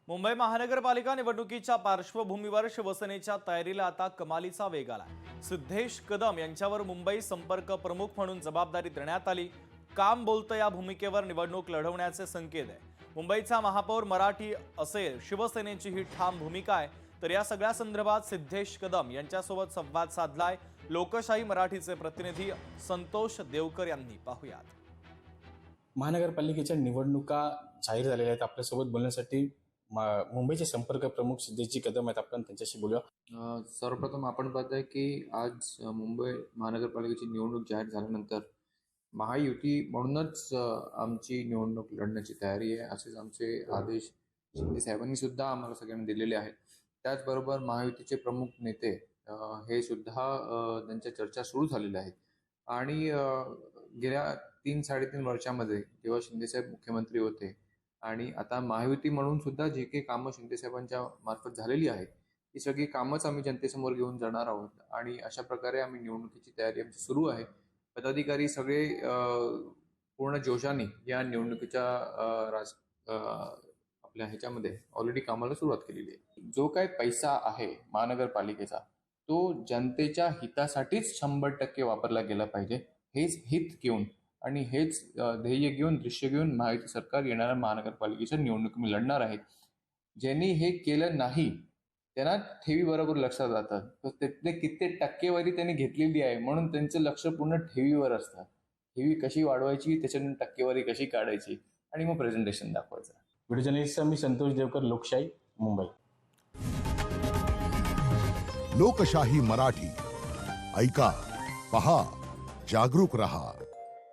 मुंबई महानगरपालिका निवडणुकीच्या पार्श्वभूमीवर शिवसेनेच्या तयारीला आता कमालीचा वेग आलाय। सिद्धेश कदम यांच्यावर मुंबई संपर्क प्रमुख म्हणून जबाबदारी देण्यात आली। काम बोलतं या भूमिकेवर निवडणूक लढवण्याचे संकेत आहे। मुंबईचा महापौर मराठी असेल शिवसेनेची ही ठाम भूमिका आहे। तर या सगळ्या संदर्भात सिद्धेश कदम यांच्यासोबत संवाद साधलाय लोकशाही मराठीचे प्रतिनिधी संतोष देवकर यांनी। पाहूयात। महानगरपालिकेच्या निवडणुका जाहीर झालेल्या आहेत। आपल्यासोबत बोलण्यासाठी मुंबईचे संपर्क प्रमुख सिद्धेशजी कदम आहेत। आपण त्यांच्याशी बोलूया। सर्वप्रथम आपण पाहताय की आज मुंबई महानगरपालिकेची निवडणूक जाहीर झाल्यानंतर महायुती म्हणूनच आमची निवडणूक लढण्याची तयारी आहे, असेच आमचे आदेश शिंदे साहेबांनी सुद्धा आम्हाला सगळ्यांना दिलेले आहेत। त्याचबरोबर महायुतीचे प्रमुख नेते हे सुद्धा त्यांच्या चर्चा सुरू झालेल्या आहेत आणि गेल्या 3-3.5 वर्षामध्ये जेव्हा शिंदेसाहेब मुख्यमंत्री होते आणि आता महायुती म्हणून सुद्धा जे काही कामं शिंदेसाहेबांच्या मार्फत झालेली आहेत ती सगळी कामच आम्ही जनतेसमोर घेऊन जाणार आहोत आणि अशा प्रकारे आम्ही निवडणुकीची तयारी आमची सुरू आहे। पदाधिकारी सगळे पूर्ण जोशाने या निवडणुकीच्या आपल्या ह्याच्यामध्ये ऑलरेडी कामाला सुरुवात केलेली आहे। जो काही पैसा आहे महानगरपालिकेचा तो जनतेच्या हितासाठीच 100% वापरला गेला पाहिजे, हेच हित घेऊन आणि हेच ध्येय घेऊन दृश्य घेऊन महायुती सरकार येणाऱ्या महानगरपालिकेच्या निवडणूक मी लढणार आहे। ज्यांनी हे केलं नाही त्यांना ठेवी बरोबर लक्षात जातं, त्यातले किती टक्केवारी त्यांनी घेतलेली आहे म्हणून त्यांचं लक्ष पूर्ण ठेवीवर असतं। ठेवी कशी वाढवायची, त्याच्यानंतर टक्केवारी कशी काढायची आणि मग प्रेझेंटेशन दाखवायचं। व्हिडिओ जर्नलिस्ट मी संतोष देवकर, लोकशाही मुंबई। लोकशाही मराठी ऐका, पहा, जागरूक रहा।